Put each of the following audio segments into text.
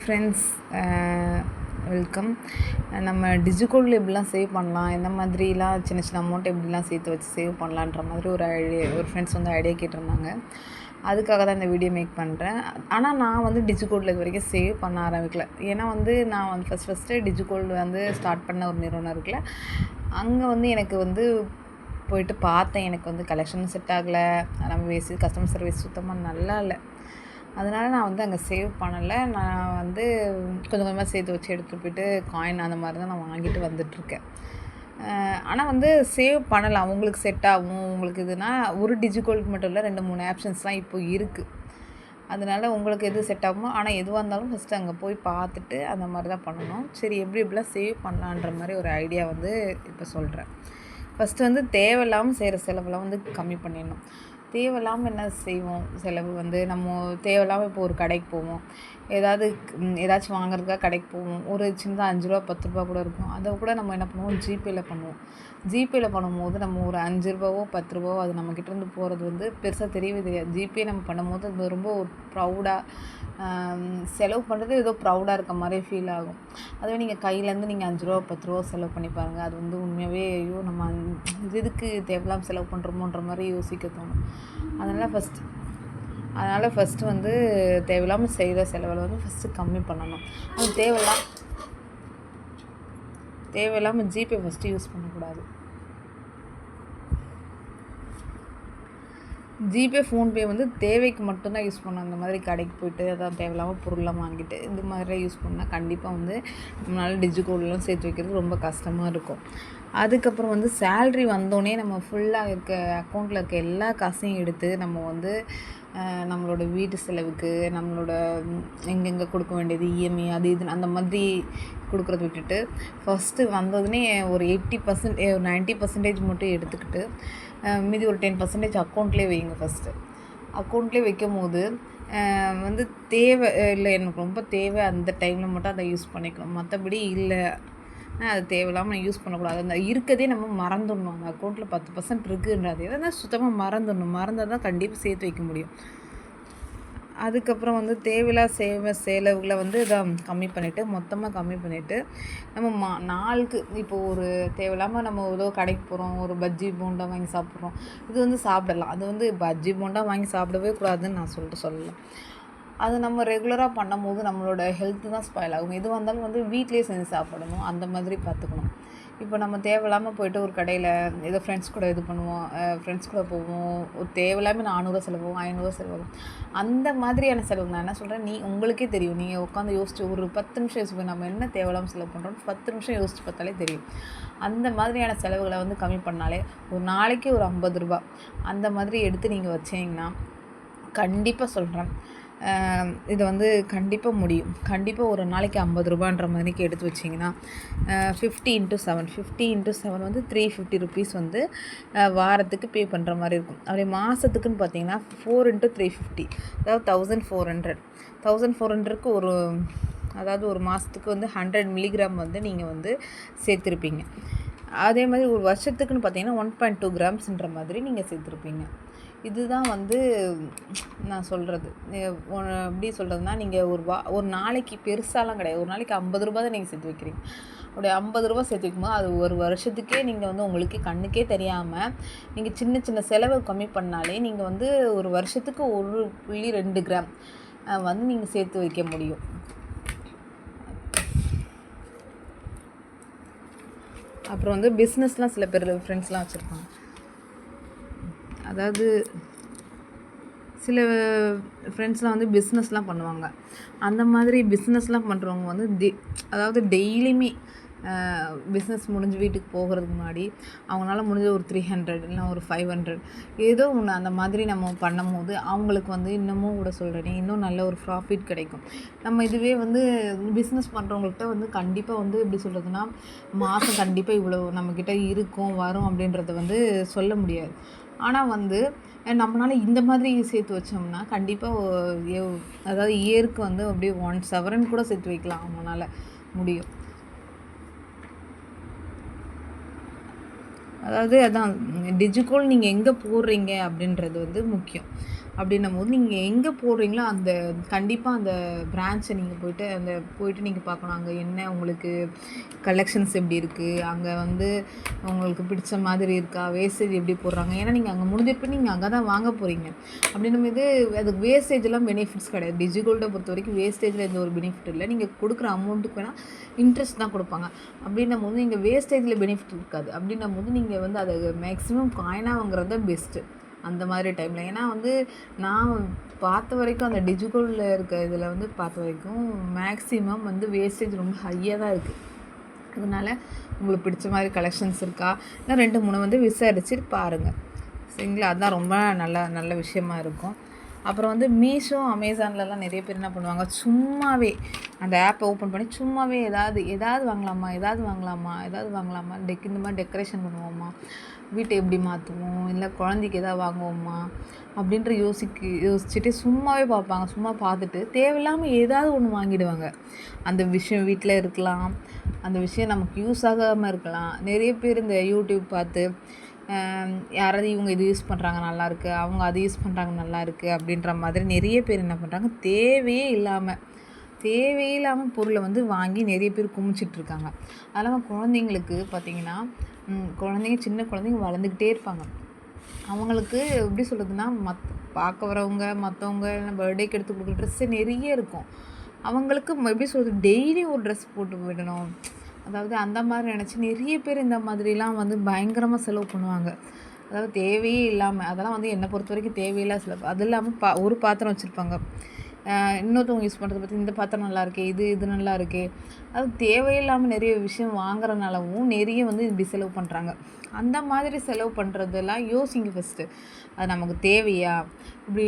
Friends, welcome. நம்ம டிஜிகோல்டில் எப்படிலாம் save பண்ணலாம், எந்த மாதிரிலாம் சின்ன சின்ன அமௌண்ட் எப்படிலாம் சேர்த்து வச்சு சேவ் பண்ணலான்ற மாதிரி ஒரு ஃப்ரெண்ட்ஸ் வந்து ஐடியா கேட்டிருந்தாங்க. அதுக்காக தான் இந்த வீடியோ மேக் பண்ணுறேன். ஆனால் நான் வந்து டிஜிகோல்டில் இது வரைக்கும் சேவ் பண்ண ஆரம்பிக்கல. ஏன்னா வந்து நான் வந்து ஃபஸ்ட்டு டிஜிகோல்டு வந்து ஸ்டார்ட் பண்ண ஒரு நிறுவனம் இருக்குல்ல, அங்கே வந்து எனக்கு வந்து போயிட்டு பார்த்தேன். எனக்கு வந்து கலெக்ஷன் செட் ஆகலை, நம்ம கஸ்டமர் சர்வீஸ் சுத்தமாக நல்லா இல்லை. அதனால் நான் வந்து அங்கே சேவ் பண்ணலை. நான் வந்து கொஞ்சம் கொஞ்சமாக சேர்த்து வச்சு எடுத்துகிட்டு போயிட்டு காயின் அந்த மாதிரி தான் நான் வாங்கிட்டு வந்துட்டுருக்கேன். ஆனால் வந்து சேவ் பண்ணலாம், உங்களுக்கு செட் ஆகும். உங்களுக்கு இதுனா ஒரு டிஜிகோல்டு மட்டும் இல்லை, 2-3 ஆப்ஷன்ஸ்லாம் இப்போ இருக்குது. அதனால் உங்களுக்கு எது செட் ஆகுமோ, ஆனால் எதுவாக இருந்தாலும் ஃபஸ்ட்டு அங்கே போய் பார்த்துட்டு அந்த மாதிரி தான் பண்ணணும். சரி, எப்படிலாம் சேவ் பண்ணலான்ற மாதிரி ஒரு ஐடியா வந்து இப்போ சொல்கிறேன். ஃபஸ்ட்டு வந்து தேவையில்லாமல் செய்கிற செலவெல்லாம் வந்து கம்மி பண்ணிடணும். தேவையில்லாமல் என்ன செய்வோம், செலவு வந்து நம்ம தேவையில்லாமல் இப்போ ஒரு கடைக்கு போவோம், ஏதாச்சும் வாங்குறதுக்காக கடைக்கு போவோம். ஒரு சின்னதாக 5 ரூபா 10 ரூபா கூட இருக்கும். அதை கூட நம்ம என்ன பண்ணுவோம், ஜிபேயில் பண்ணுவோம். ஜிபேயில் பண்ணும்போது நம்ம ஒரு 5 ரூபாவோ 10 ரூபாவோ அது நம்மக்கிட்டேருந்து போகிறது வந்து பெருசாக தெரியவே தெரியாது. ஜிபே நம்ம பண்ணும்போது அது ரொம்ப ஒரு ப்ரௌடாக செலவு பண்ணுறது ஏதோ ப்ரௌடாக இருக்க மாதிரி ஃபீல் ஆகும். அதுவே நீங்கள் கையிலேருந்து நீங்கள் 5 ரூபா 10 ரூபா செலவு பண்ணி பாருங்கள், அது வந்து உண்மையாகவே ஐயோ நம்ம இதுக்கு தேவையில்லாமல் செலவு பண்ணுறோமோன்ற மாதிரி யோசிக்க தோணும். அதனால் ஃபஸ்ட்டு வந்து தேவையில்லாமல் செய்கிற செலவில் வந்து ஃபஸ்ட்டு கம்மி பண்ணணும். அது தேவையில்லாமல் ஜிபே ஃபஸ்ட்டு யூஸ் பண்ணக்கூடாது. ஜிபே ஃபோன்பே வந்து தேவைக்கு மட்டும்தான் யூஸ் பண்ணணும். அந்த மாதிரி கடைக்கு போய்ட்டு அதான் தேவையில்லாமல் பொருள்லாம் வாங்கிட்டு இந்த மாதிரிலாம் யூஸ் பண்ணால் கண்டிப்பாக வந்து நம்மளால் டிஜிகோல்டெலாம் சேர்த்து வைக்கிறது ரொம்ப கஷ்டமாக இருக்கும். அதுக்கப்புறம் வந்து சேல்ரி வந்தோடனே நம்ம ஃபுல்லாக இருக்க அக்கௌண்ட்டில் இருக்க எல்லா காசையும் எடுத்து நம்ம வந்து நம்மளோட வீட்டு செலவுக்கு, நம்மளோட எங்கெங்கே கொடுக்க வேண்டியது இஎம்ஐ அது இதுன்னு அந்த மாதிரி கொடுக்குறத விட்டுட்டு ஃபஸ்ட்டு வந்ததுன்னே ஒரு 80% ஒரு 90% மட்டும் எடுத்துக்கிட்டு மீதி ஒரு 10% அக்கௌண்ட்லேயே வைங்க. ஃபஸ்ட்டு அக்கௌண்ட்லேயே வைக்கும் போது வந்து தேவை இல்லை, எனக்கு ரொம்ப தேவை அந்த டைமில் மட்டும் அதை யூஸ் பண்ணிக்கணும். மற்றபடி இல்லை அது தேவையில்லாமல் யூஸ் பண்ணக்கூடாது. அந்த இருக்கதே நம்ம மறந்துடணும். அந்த அக்கௌண்ட்டில் 10% இருக்குன்றது எதாவது சுத்தமாக மறந்தால் தான் கண்டிப்பாக சேர்த்து வைக்க முடியும். அதுக்கப்புறம் வந்து தேவையில்லா செலவுகளை வந்து இதை மொத்தமாக கம்மி பண்ணிவிட்டு நம்ம நாளுக்கு இப்போது ஒரு தேவையில்லாமல் நம்ம ஏதோ கடைக்கு போகிறோம், ஒரு பஜ்ஜி போண்டா வாங்கி சாப்பிட்றோம். இது வந்து சாப்பிடலாம். அது வந்து பஜ்ஜி போண்டா வாங்கி சாப்பிடவே கூடாதுன்னு நான் சொல்லலாம். அது நம்ம ரெகுலராக பண்ணும்போது நம்மளோட ஹெல்த்து தான் ஸ்பாயில் ஆகும். எதுவாக இருந்தாலும் வந்து வீட்டிலேயே செஞ்சு சாப்பிடணும், அந்த மாதிரி பார்த்துக்கணும். இப்போ நம்ம தேவையில்லாமல் போய்ட்டு ஒரு கடையில் ஏதோ ஃப்ரெண்ட்ஸ் கூட இது பண்ணுவோம், ஃப்ரெண்ட்ஸ் கூட போவோம், ஒரு தேவையில்லாமல் 400 செலவாகும் 500 செலவாகும். அந்த மாதிரியான செலவு நான் என்ன சொல்கிறேன், உங்களுக்கே தெரியும். நீங்கள் உட்காந்து யோசிச்சு ஒரு 10 நிமிஷம் யோசிப்போம், நம்ம என்ன தேவையில்லாமல் செலவு பண்ணுறோம் 10 நிமிஷம் யோசிச்சு பார்த்தாலே தெரியும். அந்த மாதிரியான செலவுகளை வந்து கம்மி பண்ணாலே ஒரு நாளைக்கு ஒரு 50 ரூபா அந்த மாதிரி எடுத்து நீங்கள் வச்சிங்கன்னா கண்டிப்பாக சொல்கிறேன், இது வந்து கண்டிப்பாக முடியும். கண்டிப்பாக ஒரு நாளைக்கு 50 ரூபான்ற மாதிரிக்கு எடுத்து வச்சிங்கன்னா 50 × 7 வந்து 350 ருபீஸ் வந்து வாரத்துக்கு பே பண்ணுற மாதிரி இருக்கும். அப்படியே மாதத்துக்குன்னு பார்த்தீங்கன்னா 4 × 350 அதாவது 1400க்கு அதாவது ஒரு மாதத்துக்கு வந்து 100 மில்லிகிராம் வந்து நீங்கள் வந்து சேர்த்துருப்பீங்க. அதே மாதிரி ஒரு வருஷத்துக்குன்னு பார்த்தீங்கன்னா 1.2 கிராம்ஸ்ன்ற மாதிரி நீங்கள் சேர்த்துருப்பீங்க. இதுதான் வந்து நான் சொல்கிறது. எப்படி சொல்கிறதுனா, நீங்கள் ஒரு நாளைக்கு பெருசாலாம் கிடையாது, ஒரு நாளைக்கு 50 ரூபா தான் நீங்கள் சேர்த்து வைக்கிறீங்க. அப்படியே 50 ரூபா சேர்த்து வைக்கும்போது அது ஒரு வருஷத்துக்கே நீங்கள் வந்து உங்களுக்கு கண்ணுக்கே தெரியாமல் நீங்கள் சின்ன சின்ன செலவு கம்மி பண்ணாலே நீங்கள் வந்து ஒரு வருஷத்துக்கு 1.2 கிராம் வந்து நீங்கள் சேர்த்து வைக்க முடியும். அப்புறம் வந்து பிஸ்னஸ்லாம் சில பேர் ஃப்ரெண்ட்ஸ்லாம் வச்சுருப்பாங்க. அதாவது சில ஃப்ரெண்ட்ஸ்லாம் வந்து பிஸ்னஸ்லாம் பண்ணுவாங்க. அந்த மாதிரி பிஸ்னஸ்லாம் பண்ணுறவங்க வந்து அதாவது டெய்லியுமே பிஸ்னஸ் முடிஞ்சு வீட்டுக்கு போகிறதுக்கு முன்னாடி அவங்களால முடிஞ்ச ஒரு 300 இல்லைனா ஒரு 500 ஏதோ ஒன்று அந்த மாதிரி நம்ம பண்ணும்போது அவங்களுக்கு வந்து இன்னமும் கூட சொல்கிறேனே, இன்னும் நல்ல ஒரு ப்ராஃபிட் கிடைக்கும். நம்ம இதுவே வந்து பிஸ்னஸ் பண்ணுறவங்கள்ட்ட வந்து கண்டிப்பாக வந்து எப்படி சொல்கிறதுனா, மாதம் கண்டிப்பாக இவ்வளோ நம்மக்கிட்ட இருக்கும் வரும் அப்படின்றத வந்து சொல்ல முடியாது. ஆனால் வந்து நம்மளால் இந்த மாதிரி சேர்த்து வச்சோம்னா கண்டிப்பாக அதாவது இயருக்கு வந்து அப்படியே 1 சவரன் கூட சேர்த்து வைக்கலாம், அவங்களால முடியும். அதாவது அதான் டிஜிகோல்டு நீங்கள் எங்கே போடுறீங்க அப்படின்றது வந்து முக்கியம். அப்படின்னும்போது நீங்கள் எங்கே போடுறீங்களோ அந்த கண்டிப்பாக அந்த பிரான்ச்சை நீங்கள் போயிட்டு நீங்கள் பார்க்கணும். அங்கே என்ன உங்களுக்கு கலெக்ஷன்ஸ் எப்படி இருக்குது, அங்கே வந்து உங்களுக்கு பிடிச்ச மாதிரி இருக்கா, வேஸ்டேஜ் எப்படி போடுறாங்க. ஏன்னா நீங்கள் அங்கே முடிஞ்சிட்டு நீங்கள் அங்கே தான் வாங்க போகிறீங்க. அப்படின்னும்போது அதுக்கு வேஸ்டேஜ்லாம் பெனிஃபிட்ஸ் கிடையாது. டிஜிகோல்டை பொறுத்த வரைக்கும் வேஸ்டேஜில் எந்த ஒரு பெனிஃபிட் இல்லை. நீங்கள் கொடுக்குற அமௌண்ட்டுக்கு வேணால் இன்ட்ரெஸ்ட் தான் கொடுப்பாங்க. அப்படின்னும் போது நீங்கள் வேஸ்டேஜில் பெனிஃபிட் இருக்காது. அப்படின்னும் போது நீங்கள் வந்து அதை மேக்ஸிமம் காயினாக வாங்குறது தான் பெஸ்ட்டு அந்த மாதிரி டைமில். ஏன்னா வந்து நான் பார்த்த வரைக்கும் அந்த டிஜிகோல்டில் இருக்க இதில் வந்து பார்த்த வரைக்கும் மேக்ஸிமம் வந்து வேஸ்டேஜ் ரொம்ப ஹையாக தான் இருக்குது. அதனால் உங்களுக்கு பிடிச்ச மாதிரி கலெக்ஷன்ஸ் இருக்கா இல்லை 2-3 வந்து விசாரிச்சுட்டு பாருங்கள், சரிங்களா? அதுதான் ரொம்ப நல்ல விஷயமா இருக்கும். அப்புறம் வந்து மீஷோ, அமேசான்லலாம் நிறைய பேர் என்ன பண்ணுவாங்க, சும்மாவே அந்த ஆப்பை ஓப்பன் பண்ணி சும்மாவே ஏதாவது வாங்கலாமா இந்த மாதிரி டெக்கரேஷன் பண்ணுவோமா, வீட்டை எப்படி மாற்றுவோம், இல்லை குழந்தைக்கு எதாவது வாங்குவோமா அப்படின்ற யோசிச்சுட்டு சும்மாவே பார்ப்பாங்க. சும்மா பார்த்துட்டு தேவையில்லாமல் ஏதாவது ஒன்று வாங்கிடுவாங்க. அந்த விஷயம் வீட்டில் இருக்கலாம், அந்த விஷயம் நமக்கு யூஸ் ஆகாமல் இருக்கலாம். நிறைய பேர் இந்த யூடியூப் பார்த்து யாராவது இவங்க இது யூஸ் பண்ணுறாங்க நல்லாயிருக்கு, அவங்க அது யூஸ் பண்ணுறாங்க நல்லாயிருக்கு அப்படின்ற மாதிரி நிறைய பேர் என்ன பண்ணுறாங்க, தேவையில்லாமல் பொருளை வந்து வாங்கி நிறைய பேர் குமிச்சிட்ருக்காங்க. அதெல்லாம் குழந்தைங்களுக்கு பார்த்திங்கன்னா, சின்ன குழந்தைங்க வளர்ந்துக்கிட்டே இருப்பாங்க. அவங்களுக்கு எப்படி சொல்கிறதுனா, பார்க்க வரவங்க மற்றவங்க பர்த்டேக்கு எடுத்து கொடுக்குற ட்ரெஸ்ஸு நிறைய இருக்கும். அவங்களுக்கு எப்படி சொல்கிறது, டெய்லி ஒரு ட்ரெஸ் போட்டு விடணும், அதாவது அந்த மாதிரி நினச்சி நிறைய பேர் இந்த மாதிரிலாம் வந்து பயங்கரமாக செலவு பண்ணுவாங்க. அதாவது தேவையே இல்லாமல், அதெல்லாம் வந்து என்னை பொறுத்த வரைக்கும் தேவையில்லாத செலவு. அது இல்லாமல் ஒரு பாத்திரம் வச்சுருப்பாங்க, இன்னொருத்தவங்க யூஸ் பண்ணுறத பற்றி இந்த பாத்திரம் நல்லா இருக்கே, இது நல்லா இருக்கே. அது தேவையில்லாமல் நிறைய விஷயம் வாங்குறதுனாலவும் நிறைய வந்து இப்படி செலவு பண்ணுறாங்க. அந்த மாதிரி செலவு பண்ணுறதெல்லாம் யோசிங்க ஃபஸ்ட்டு. அது நமக்கு தேவையா? இப்படி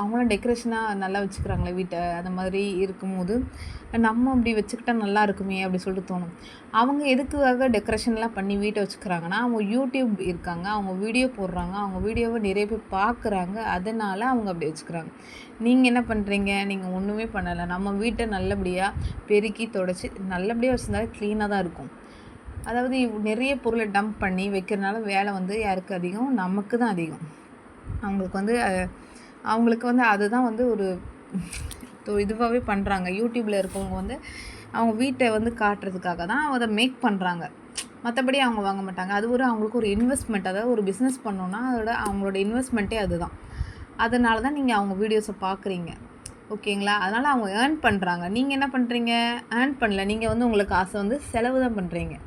அவங்களும் டெக்கரேஷனாக நல்லா வச்சுக்கிறாங்களே வீட்டை, அந்த மாதிரி இருக்கும்போது நம்ம அப்படி வச்சுக்கிட்டா நல்லா இருக்குமே அப்படி சொல்லிட்டு தோணும். அவங்க எதுக்காக டெக்கரேஷன்லாம் பண்ணி வீட்டை வச்சுக்கிறாங்கன்னா, அவங்க யூடியூப் இருக்காங்க, அவங்க வீடியோ போடுறாங்க, அவங்க வீடியோவை நிறைய பேர் பார்க்குறாங்க, அதனால் அவங்க அப்படி வச்சுக்கிறாங்க. நீங்கள் என்ன பண்ணுறீங்க? நீங்கள் ஒன்றுமே பண்ணலை. நம்ம வீட்டை நல்லபடியாக பெருக்கி தொடச்சி நல்லபடியாக வச்சுருந்தாலே க்ளீனாக தான் இருக்கும். அதாவது நிறைய பொருளை டம்ப் பண்ணி வைக்கிறதுனால வேலை வந்து யாருக்கு அதிகம்? நமக்கு தான் அதிகம். அவங்களுக்கு வந்து அதுதான் வந்து ஒரு இதுவாகவே பண்ணுறாங்க. யூடியூப்பில் இருக்கவங்க வந்து அவங்க வீட்டை வந்து காட்டுறதுக்காக தான் அதை மேக் பண்ணுறாங்க. மற்றபடி அவங்க வாங்க மாட்டாங்க. அது அவங்களுக்கு ஒரு இன்வெஸ்ட்மெண்ட். அதாவது ஒரு பிஸ்னஸ் பண்ணோன்னா அவங்களோட இன்வெஸ்ட்மெண்ட்டே அதுதான். அதனால தான் நீங்கள் அவங்க வீடியோஸை பார்க்குறீங்க, ஓகேங்களா? அதனால் அவங்க ஏர்ன் பண்ணுறாங்க. நீங்கள் என்ன பண்ணுறீங்க? ஏர்ன் பண்ணல. நீங்கள் வந்து உங்களுக்கு காசை வந்து செலவு தான் பண்ணுறீங்க.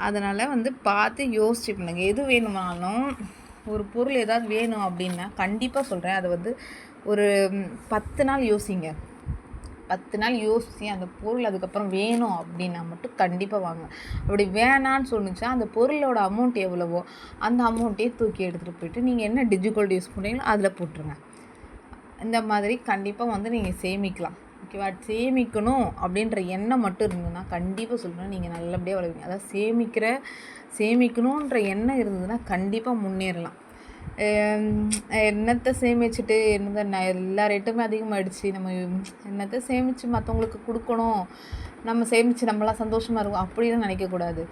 அதனால் வந்து பார்த்து யோசிச்சு பண்ணுங்க. எது வேணுமானாலும் ஒரு பொருள் ஏதாவது வேணும் அப்படின்னா கண்டிப்பாக சொல்கிறேன், அதை வந்து ஒரு 10 நாள் யோசிங்க. 10 நாள் யோசித்து அந்த பொருள் அதுக்கப்புறம் வேணும் அப்படின்னா மட்டும் கண்டிப்பாக வாங்க. அப்படி வேணான்னு சொன்னிச்சா அந்த பொருளோட அமௌண்ட் எவ்வளவோ அந்த அமௌண்ட்டையே தூக்கி எடுத்துகிட்டு போயிட்டு நீங்கள் என்ன டிஜிகோல்டு யூஸ் பண்ணுறீங்களோ அதில் போட்டுருங்க. இந்த மாதிரி கண்டிப்பாக வந்து நீங்கள் சேமிக்கலாம், ஓகேவா? சேமிக்கணும் அப்படின்ற எண்ணம் மட்டும் இருந்ததுன்னா கண்டிப்பாக சொல்கிறேன், நீங்கள் நல்லபடியாக வளருவீங்க. அதாவது சேமிக்கணுன்ற எண்ணம் இருந்ததுன்னா கண்டிப்பாக முன்னேறலாம். என்னத்தை சேமிச்சுட்டு எல்லா ரேட்டுமே அதிகமாகிடுச்சு, நம்ம என்னத்தை சேமித்து மற்றவங்களுக்கு கொடுக்கணும், நம்ம சேமித்து நம்மளாம் சந்தோஷமாக இருக்கும் அப்படின்னு நினைக்கக்கூடாது.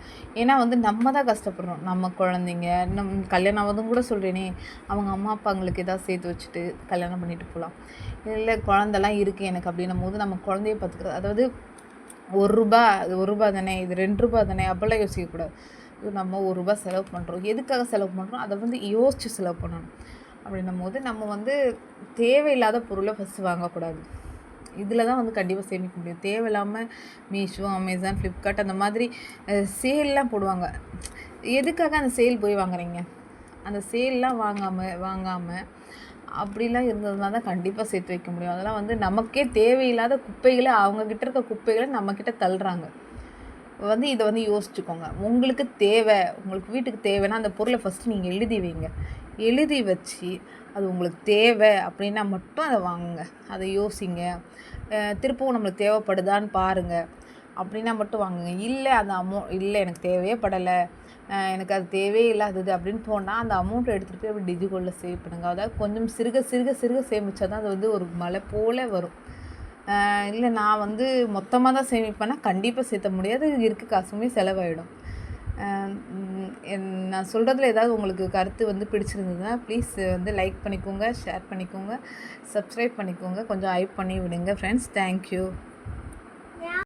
ஏன்னா வந்து நம்ம தான் கஷ்டப்படுறோம். நம்ம குழந்தைங்க கல்யாணம் ஆகுதும் கூட சொல்கிறேனே, அவங்க அம்மா அப்பாங்களுக்கு எதாவது சேர்த்து வச்சுட்டு கல்யாணம் பண்ணிட்டு போகலாம். இல்லை குழந்தெல்லாம் இருக்குது எனக்கு அப்படின்னும் போது நம்ம குழந்தைய பார்த்துக்கிறது. அதாவது ₹1 தானே, இது ₹2 தானே அப்படிலாம் யோசிக்கக்கூடாது. நம்ம ₹1 செலவு பண்ணுறோம், எதுக்காக செலவு பண்ணுறோம் அதை வந்து யோசித்து செலவு பண்ணணும். அப்படின்னும் போது நம்ம வந்து தேவையில்லாத பொருளை ஃபஸ்ட்டு வாங்கக்கூடாது. இதில் தான் வந்து கண்டிப்பாக சேமிக்க முடியும். தேவையில்லாமல் மீஷோ, அமேசான், ஃப்ளிப்கார்ட் அந்த மாதிரி சேல்லாம் போடுவாங்க. எதுக்காக அந்த சேல் போய் வாங்குறீங்க? அந்த சேல்லாம் வாங்காமல் அப்படிலாம் இருந்ததுனால தான் கண்டிப்பாக சேர்த்து வைக்க முடியும். அதெல்லாம் வந்து நமக்கே தேவையில்லாத குப்பைகளை, அவங்கக்கிட்ட இருக்க குப்பைகளை நம்மக்கிட்ட தள்ளுறாங்க. வந்து இதை வந்து யோசிச்சுக்கோங்க. உங்களுக்கு வீட்டுக்கு தேவைன்னா அந்த பொருளை ஃபஸ்ட்டு நீங்கள் எழுதி வைங்க. எழுதி வச்சு அது உங்களுக்கு தேவை அப்படின்னா மட்டும் அதை வாங்குங்க. அதை யோசிங்க. திருப்பவும் நம்மளுக்கு தேவைப்படுதான்னு பாருங்கள். அப்படின்னா மட்டும் வாங்குங்க. இல்லை இல்லை எனக்கு தேவையே படலை, எனக்கு அது தேவையே இல்லாதது அப்படின்னு போனால் அந்த அமௌண்ட்டை எடுத்துகிட்டு போய் அப்படி டிஜிகோல்டில் சேவ் பண்ணுங்கள். அதாவது கொஞ்சம் சிறுக சேமித்தா தான் அது வந்து ஒரு மலை போல் வரும். இல்லை நான் வந்து மொத்தமாக தான் சேமிப்பேன்னா கண்டிப்பாக சேர்த்த முடியாது, இருக்க காசுமே செலவாயிடும். நான் சொல்கிறதுல ஏதாவது உங்களுக்கு கருத்து வந்து பிடிச்சிருந்ததுன்னா ப்ளீஸ் வந்து லைக் பண்ணிக்கோங்க, ஷேர் பண்ணிக்கோங்க, சப்ஸ்கிரைப் பண்ணிக்கோங்க, கொஞ்சம் ஹைப் பண்ணி விடுங்க ஃப்ரெண்ட்ஸ். தேங்க்யூ.